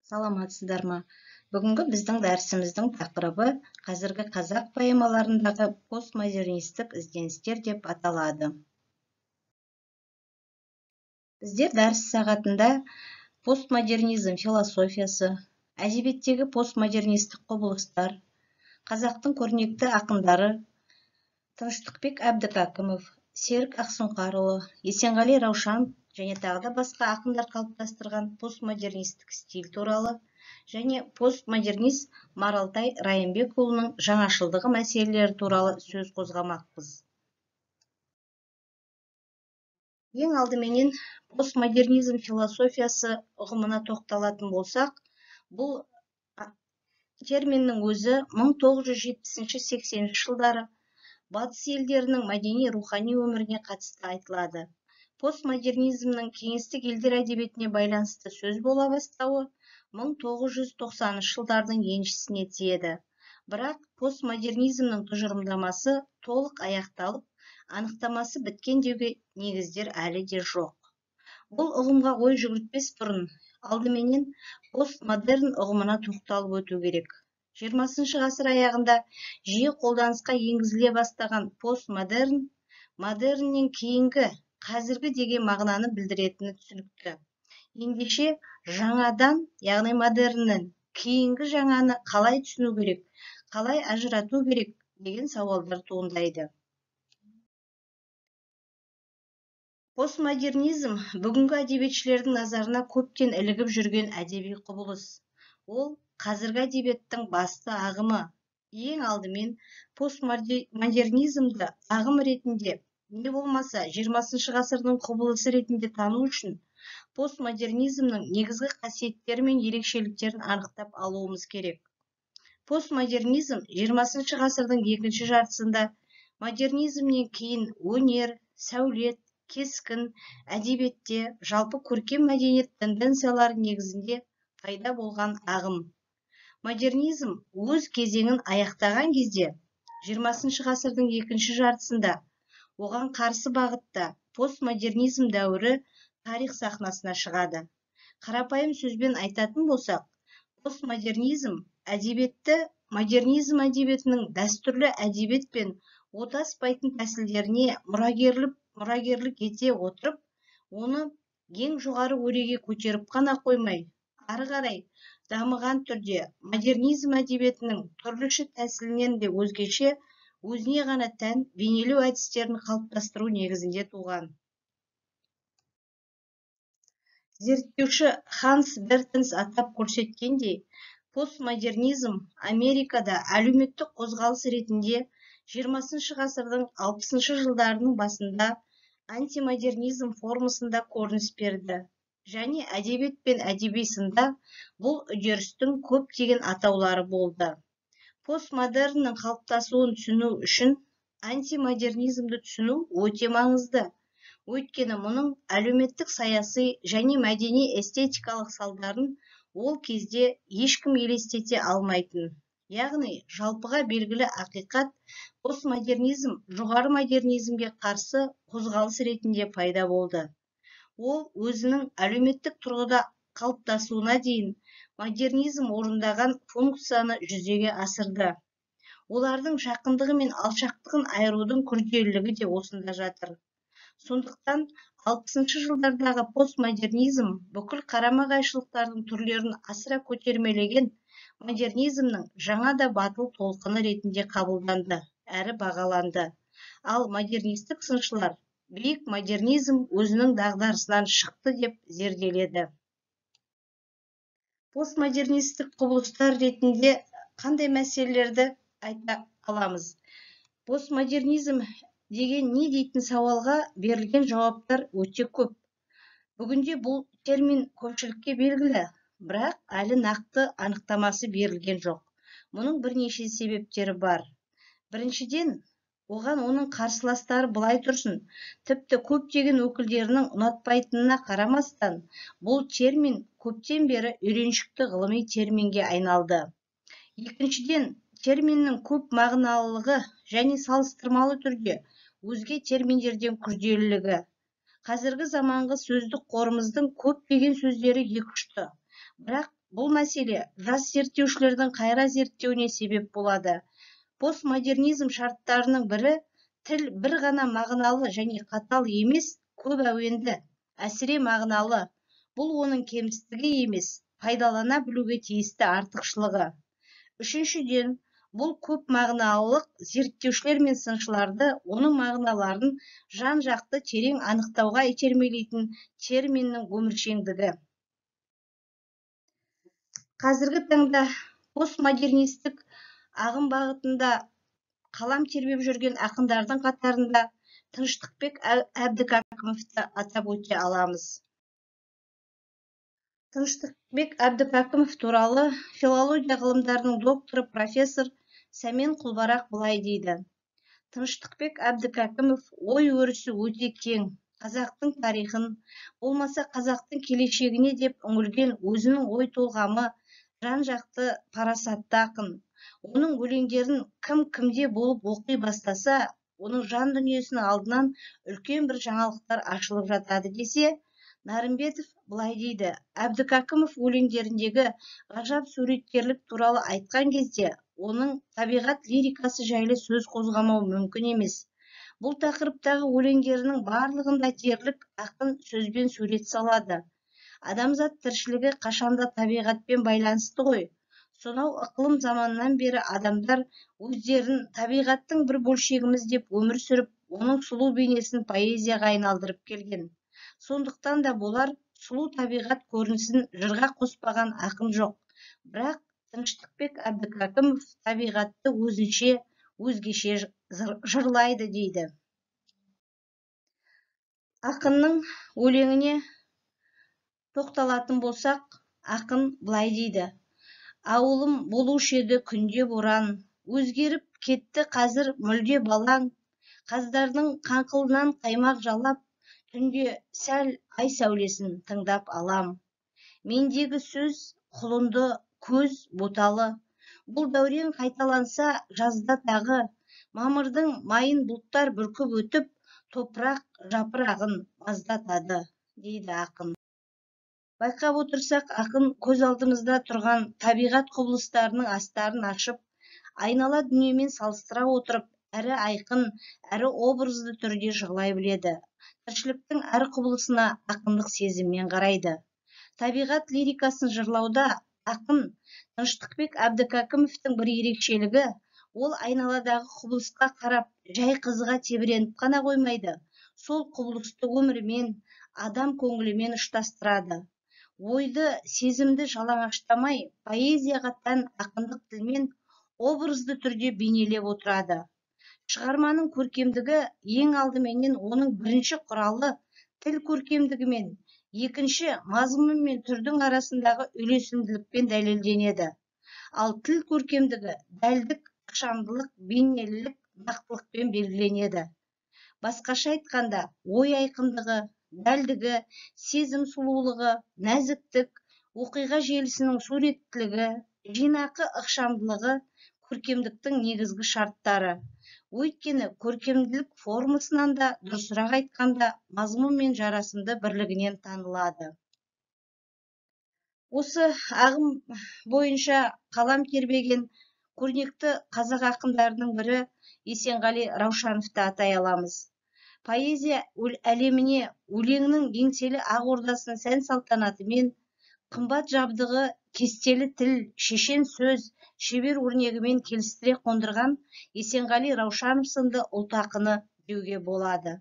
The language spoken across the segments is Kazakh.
Саламатсыздар ма? Бүгінгі біздің дәрісіміздің тақырыбы қазіргі қазақ поэмаларындағы постмодернистік ізденістер деп аталады. Біздер дәріс сағатында постмодернизм философиясы, әдебиеттегі постмодернистік құбылыстар, қазақтың көрнекті ақындары Тыныштықбек Әбдікәкімов, Серік Ақсұңқарұлы, Есенғали Раушан және тағы да басқа ақындар қалыптастырған постмодернистік стиль туралы және постмодернист Маралтай Райымбекұлының жаңашылдығы мәселелері туралы сөз қозғамақпыз. Ең алдыменен постмодернизм философиясы ұғымына тоқталатын болсақ, бұл терминнің өзі 1970-80 жылдары батыс елдерінің мәдени-рухани өміріне қатысты айтылады. Постмодернизмнің кеңестік елдер әдебиетіне байланысты сөз бола бастауы 1990 жылдардың еншісіне тиеді. Бірақ постмодернизмнің тұжырымдамасы толық аяқталып, анықтамасы біткен деуге негіздер әлі де жоқ. Бұл ұғымға ой жүгіртпес бұрын, алдыменен постмодерн ұғымына тоқталып өту керек. 20 ғасыр аяғында жиі қолданысқа енгізіле бастаған постмодерн, модерннен кейінгі, қазіргі деген мағынаны білдіретіні түсінікті. Ендеше жаңадан, яғни модерннен кейінгі жаңаны қалай түсіну керек, қалай ажырату керек деген сауалдар туындайды. Постмодернизм бүгінгі әдебиетшілердің назарына көптен ілігіп жүрген әдеби құбылыс. Ол қазіргі әдебиеттің басты ағымы. Ең алдымен постмодернизмді ағым ретінде, не болмаса 20 ғасырдың құбылысы ретінде тану үшін постмодернизмнің негізгі қасиеттері мен ерекшеліктерін анықтап алуымыз керек. Постмодернизм 20 ғасырдың екінші жартысында модернизмнен кейін өнер, сәулет, кескін, әдебиетте, жалпы көркем мәдениет тенденциялары негізінде пайда болған ағым. Модернизм өз кезеңін аяқтаған кезде 20 ғасырдың екінші жартысында оған қарсы бағытта постмодернизм дәуірі тарих сахнасына шығады. Қарапайым сөзбен айтатын болсақ, постмодернизм әдебиетті модернизм әдебиетінің дәстүрлі әдебиетпен отаспайтын тәсілдеріне мұрагерлік ете отырып, оны ең жоғары өреге көтеріп қана қоймай, ары қарай дамыған түрде модернизм әдебиетінің түрліші тәсілінен де өзгеше, өзіне ғана тән бейнелеу әдістерін қалыптастыру негізінде туған. Зерттеуші Ханс Бертенс атап көрсеткендей, постмодернизм Америкада әлеуметтік қозғалыс ретінде 20 ғасырдың 60 жылдарының басында антимодернизм формасында көрініс берді. Және әдебиет пен әдеби сында бұл үдерістің көптеген атаулары болды. Постмодерннің қалыптасуын түсіну үшін антимодернизмді түсіну өте маңызды. Өйткені мұның әлеуметтік саяси және мәдени эстетикалық салдарын ол кезде ешкім елестете алмайтын. Яғни, жалпыға белгілі ақиқат постмодернизм жоғары модернизмге қарсы қозғалыс ретінде пайда болды. Ол өзінің әлеуметтік тұрғыда қалыптасуына дейін модернизм орындаған функцияны жүзеге асырды. Олардың жақындығы мен алшақтығын айырудың күрделілігі де осында жатыр. Сондықтан 60 жылдардағы постмодернизм бүкіл қарама-қайшылықтардың түрлерін асыра көтермелеген модернизмнің жаңа да батыл толқыны ретінде қабылданды, әрі бағаланды. Ал модернистік сыншылар биік модернизм өзінің дағдарысынан шықты деп зерделеді. Постмодернистік құбылыстар ретінде қандай мәселелерді айта аламыз? Постмодернизм деген не дейтін сауалға берілген жауаптар өте көп. Бүгінде бұл термин көпшілікке белгілі, бірақ әлі нақты анықтамасы берілген жоқ. Мұның бірнеше себептері бар. Біріншіден, оған оның қарсыластары былай тұрсын, тіпті көптеген өкілдерінің ұнатпайтынына қарамастан, бұл термин көптен бері үйреншікті ғылыми терминге айналды. Екіншіден, терминнің көп мағыналылығы және салыстырмалы түрде өзге терминдерден күрделілігі. Қазіргі заманғы сөздік қорымыздың көптеген сөздері екі ұшты, бірақ бұл мәселе жас зерттеушілердің қайра зерттеуіне себеп болады. Постмодернизм шарттарының бірі тіл бір ғана мағыналы және қатал емес, көп әуенді, әсіре мағыналы. Бұл оның кемістігі емес, пайдалана білуге тиісті артықшылығы. Үшіншіден, бұл көп мағыналылық зерттеушілер мен сыншыларды оның мағыналарын жан-жақты терең анықтауға итермелейтін терминнің өміршеңдігі. Қазіргі таңда постмодернистік ағым бағытында қалам тербеп жүрген ақындардың қатарында Тыныштықбек Әбдікәкімовті атап өте аламыз. Тыныштықбек Әбдікәкімов туралы филология ғылымдарының докторы профессор Сәмен Құлбарақ былай дейді. Тыныштықбек Әбдікәкімов ой өрісі өте кең, қазақтың тарихын, болмаса қазақтың келешегіне деп үңілген өзінің ой толғамы, жан-жақты парасатты ақын. Оның өлеңдерін кім-кімде болып оқи бастаса, оның жан дүниесінің алдынан үлкен бір жаңалықтар ашылып жатады десе, Нарымбетов былай дейді. Әбдікәкімов өлеңдеріндегі ғажап суреткерлік туралы айтқан кезде, оның табиғат лирикасы жайлы сөз қозғамау мүмкін емес. Бұл тақырыптағы өлеңдерінің барлығында дерлік ақын сөзбен сурет салады. Адамзат тіршілігі қашанда табиғатпен байланысты ғой. Сонау ықылым заманнан бері адамдар өздерін табиғаттың бір бөлшегіміз деп өмір сүріп, оның сұлу бейнесін поэзияға айналдырып келген. Сондықтан да болар сұлу табиғат көрінісін жырға қоспаған ақын жоқ. Бірақ Тыныштықбек Әбдікәкімов табиғатты өзінше, өзгеше жырлайды дейді. Ақынның өлеңіне тоқталатын болсақ, ақын былай дейді. Ауылым болушы еді күнде боран, өзгеріп кетті қазір мүлде балаң, қаздардың қаңқылынан қаймақ жалап, түнде сәл ай сәулесін тыңдап алам. Мендегі сөз құлынды көз боталы, бұл дәурен қайталанса жазда тағы, мамырдың майын бұлттар бүркіп өтіп, топырақ жапырағын маздатады, дейді ақын. Байқап отырсақ, ақын көз алдымызда тұрған табиғат құбылыстарының астарын ашып, айнала дүниемен салыстыра отырып, әрі айқын, әрі образды түрде жырлай біледі. Тіршіліктің әр құбылысына ақындық сезіммен қарайды. Табиғат лирикасын жырлауда ақын Тыныштықбек Әбдікәкімовтің бір ерекшелігі, ол айналадағы құбылысқа қарап, жай қызыға тебіреніп қана қоймайды, сол құбылысты өмірмен, адам көңілімен ұштастырады. Ойды, сезімді жалаңаштамай, поэзияға тән ақындық тілмен образды түрде бейнелеп отырады. Шығарманың көркемдігі ең алдыменен оның бірінші құралы тіл көркемдігімен, екінші мазмұн мен түрдің арасындағы үйлесімділікпен дәлелденеді. Ал тіл көркемдігі дәлдік, ықшамдылық, бейнелілік, нақтылықпен белгіленеді. Басқаша айтқанда, ой айқындығы, дәлдігі, сезім сұлулығы, нәзіктік, оқиға желісінің суреттілігі, жинақы ықшамдылығы көркемдіктің негізгі шарттары. Өйткені көркемділік формасынан да, дұрысырақ айтқанда, мазмұн мен жарасымды бірлігінен танылады. Осы ағым бойынша қалам тербеген көрнекті қазақ ақындарының бірі Есенғали Раушановты атай аламыз. Поэзия әлеміне өлеңнің еңселі ақ ордасын сән салтанатымен, қымбат жабдығы, кестелі тіл, шешен сөз, шебер өрнегімен келістіре қондырған Есенғали Раушанов сынды ұлт ақыны деуге болады.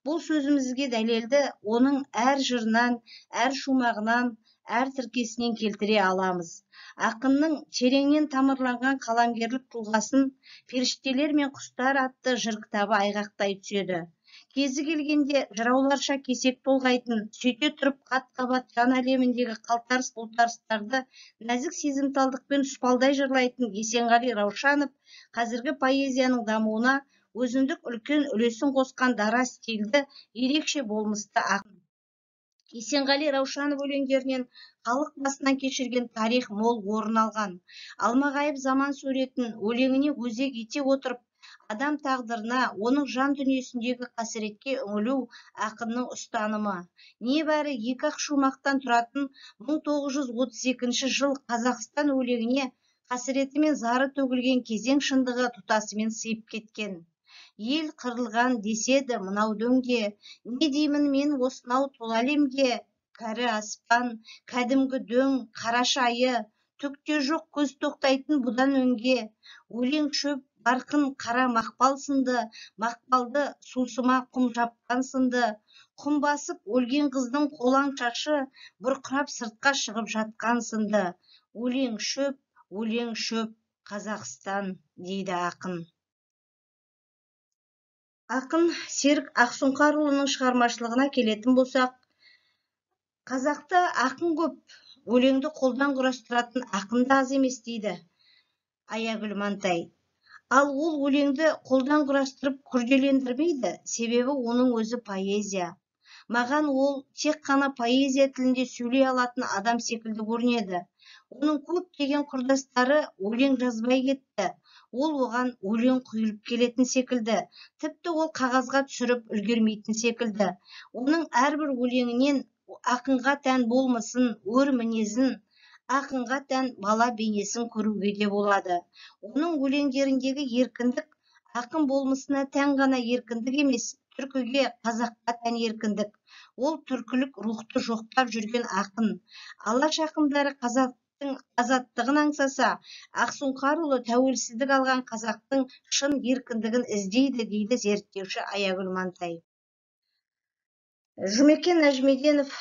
Бұл сөзімізге дәлелді оның әр жырынан, әр шумағынан, әр тіркесінен келтіре аламыз. Ақынның тереңнен тамырланған қаламгерлік тұлғасын Періштелер мен құстар атты жыр кітабы айғақтай түседі. Кезі келгенде жырауларша кесек толғайтын, сөйте тұрып қат-қабат жан әлеміндегі қалтарыс-бұлтарыстарды нәзік сезімталдықпен тұспалдай жырлайтын Есенғали Раушанов қазіргі поэзияның дамуына өзіндік үлкен үлесін қосқан дара стильді, ерекше болмысты ақын. Есенғали Раушанов өлеңдерінен халық басынан кешірген тарих мол орын алған. Алмағайып заман суретін өлеңіне өзек ете отырып, адам тағдырына, оның жан дүниесіндегі қасіретке үңілу ақынның ұстанымы. Небәрі 2-ақ шумақтан тұратын 1932 жыл Қазақстан өлеңіне қасіреті мен зары төгілген кезең шындығы тұтасымен сыйып кеткен. Ел қырылған деседі мынау дөңге, не деймін мен осынау тұл әлемге, кәрі аспан, кәдімгі дөң, қараша айы, түкте жоқ көз тоқтайтын бұдан өнге, өлең шөп барқын қара мақпал сынды, мақпалды сусыма құм жапқан сынды, құм басып өлген қыздың қолаң шашы бұрқырап сыртқа шығып жатқан сынды. Өлең шөп, Қазақстан, дейді ақын. Ақын Серік Ақсұңқарұлының шығармашылығына келетін болсақ, қазақта ақын көп, өлеңді қолдан құрастыратын ақын да аз емес, дейді Аягүл Мантай. Ал ол өлеңді қолдан құрастырып күрделендірмейді, себебі оның өзі поэзия. Маған ол тек қана поэзия тілінде сөйлей алатын адам секілді көрінеді. Оның көптеген құрдастары өлең жазбай кетті. Ол оған өлең құйылып келетін секілді, тіпті ол қағазға түсіріп үлгермейтін секілді. Оның әрбір өлеңінен ақынға тән болмысын, өр мінезін, ақынға тән бала бейнесін көруге де болады. Оның өлеңдеріндегі еркіндік ақын болмысына тән ғана еркіндік емес, түркіге, қазаққа тән еркіндік. Ол түркілік рухты жоқтап жүрген ақын. Алаш ақындары қазақтың азаттығын аңсаса, Ақсұңқарұлы тәуелсіздік алған қазақтың шын еркіндігін іздейді, дейді зерттеуші Аягүл Мантай. Жұмекен Нәжмеденов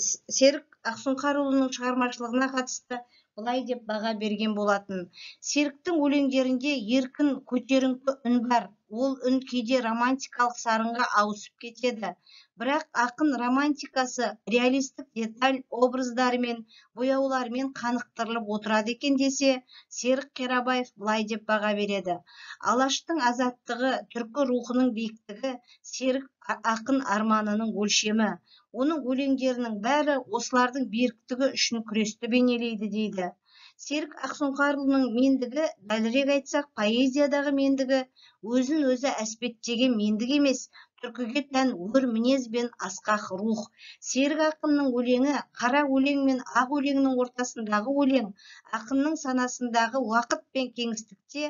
Серік Ақсұңқарұлының шығармашылығына қатысты былай деп баға берген болатын. Серіктің өлеңдерінде еркін, көтеріңкі үн бар. Ол үн кейде романтикалық сарынға ауысып кетеді. Бірақ ақын романтикасы реалистік деталь образдарымен, бояулармен қанықтырылып отырады екен десе, Серік Қирабаев былай деп баға береді. Алаштың азаттығы, түркі рухының биіктігі Серік ақын арманының өлшемі. Оның өлеңдерінің бәрі осылардың беріктігі үшін күресті бейнелейді, дейді. Серік Ақсұңқарұлының мендігі, дәлірек айтсақ, поэзиядағы мендігі, өзін өзі әспеттеген мендік емес, түркіге тән өр мінез бен асқақ рух. Серік ақынның өлеңі қара өлең мен ақ өлеңнің ортасындағы өлең. Ақынның санасындағы уақыт пен кеңістікте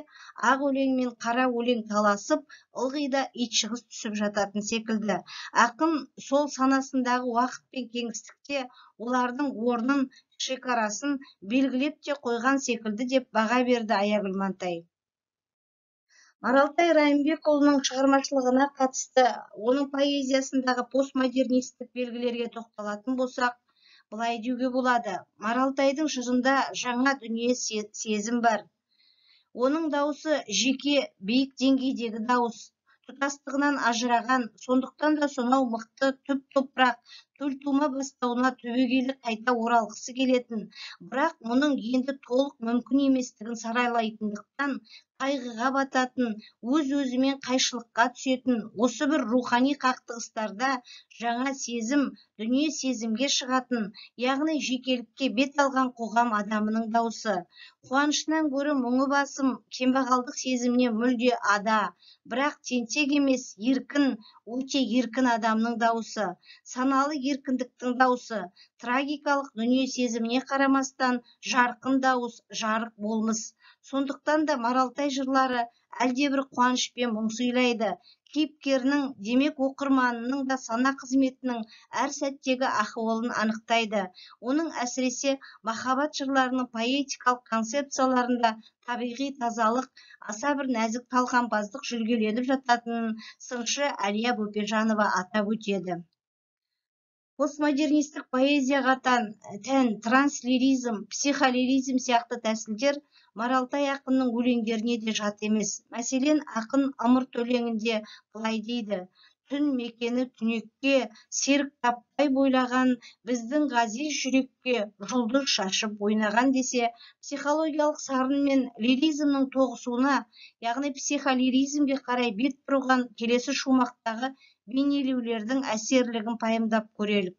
ақ өлең мен қара өлең таласып, ылғи да итжығыс түсіп жататын секілді. Ақын сол санасындағы уақыт пен кеңістікте олардың орнын, шекарасын белгілеп те қойған секілді деп баға берді Аягүл Мантай. Маралтай Райымбекұлының шығармашылығына қатысты оның поэзиясындағы постмодернистік белгілерге тоқталатын болсақ, былай деуге болады. Маралтайдың жырында жаңа дүние сезім бар. Оның дауысы жеке, биік деңгейдегі дауыс, тұтастығынан ажыраған, сондықтан да сонау мықты түп топырақ, төлтума бастауына түбегейлі қайта оралғысы келетін, бірақ мұның енді толық мүмкін еместігін саралайтындықтан қайғыға бататын, өз-өзімен қайшылыққа түсетін, осы бір рухани қақтығыстарда жаңа сезім, дүние сезімге шығатын, яғни жекелікке бет алған қоғам адамының дауысы. Қуанышынан гөрі мұңы басым, кембағалдық сезімнен мүлде ада, бірақ тентек емес, еркін, өте еркін адамның дауысы. Саналы еркіндіктің дауысы. Трагикалық дүние сезіміне қарамастан жарқын дауыс, жарық болмыс. Сондықтан да Маралтай жырлары әлдебір қуанышпен мұң сыйлайды. Кейіпкерінің, демек оқырманының да сана қызметінің әр сәттегі ахуалын анықтайды. Оның әсіресе махаббат жырларының поэтикалық концепцияларында табиғи тазалық, аса бір нәзік талғампаздық жүлгеленіп жататынын сыншы Әлия Бөпежанова атап өтеді. Постмодернистік поэзияға тән транслиризм, психолиризм сияқты тәсілдер Маралтай ақынның өлеңдеріне де жат емес. Мәселен, ақын ымырт өлеңінде былай дейді: түн мекені түнекке, серік таппай бойлаған, біздің ғазиз жүрекке жұлдыз шашып ойнаған десе, психологиялық сарын мен лиризмнің тоғысуына, яғни психолиризмге қарай бет бұрған келесі шумақтағы бейнелеулердің әсерлігін пайымдап көрелік.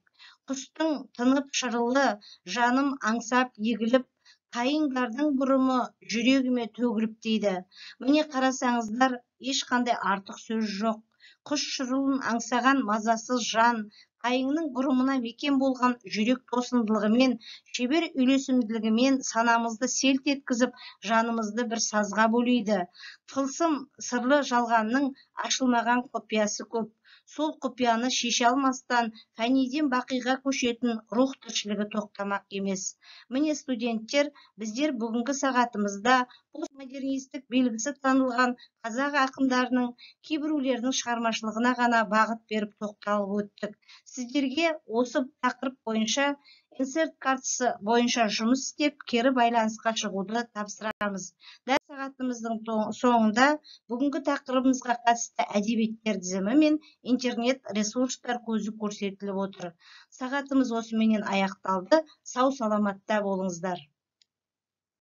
Құстың тынып шырылы, жаным аңсап егіліп, қайыңдардың бұрымы жүрегіме төгіліп дейді. Міне қарасаңыздар, ешқандай артық сөз жоқ. Құс шырылын аңсаған мазасыз жан, қайыңның бұрымына мекен болған жүрек тосындылығымен, шебер үйлесімділігімен санамызды селт еткізіп, жанымызды бір сазға бөлейді. Тылсым сырлы жалғанның ашылмаған құпиясы көп. Сол құпияны шеше алмастан фәниден бақиға көшетін рух тіршілігі тоқтамақ емес. Міне студенттер, біздер бүгінгі сағатымызда постмодернистік белгісі танылған қазақ ақындарының кейбіреулерінің шығармашылығына ғана бағыт беріп тоқталып өттік. Сіздерге осы тақырып бойынша инсерт картасы бойынша жұмыс істеп, кері байланысқа шығуды тапсырамыз. Дәл сағатымыздың соңында бүгінгі тақырыбымызға қатысты әдебиеттер тізімі мен интернет ресурстар көзі көрсетіліп отыр. Сағатымыз осыменен аяқталды. Сау саламатта болыңыздар.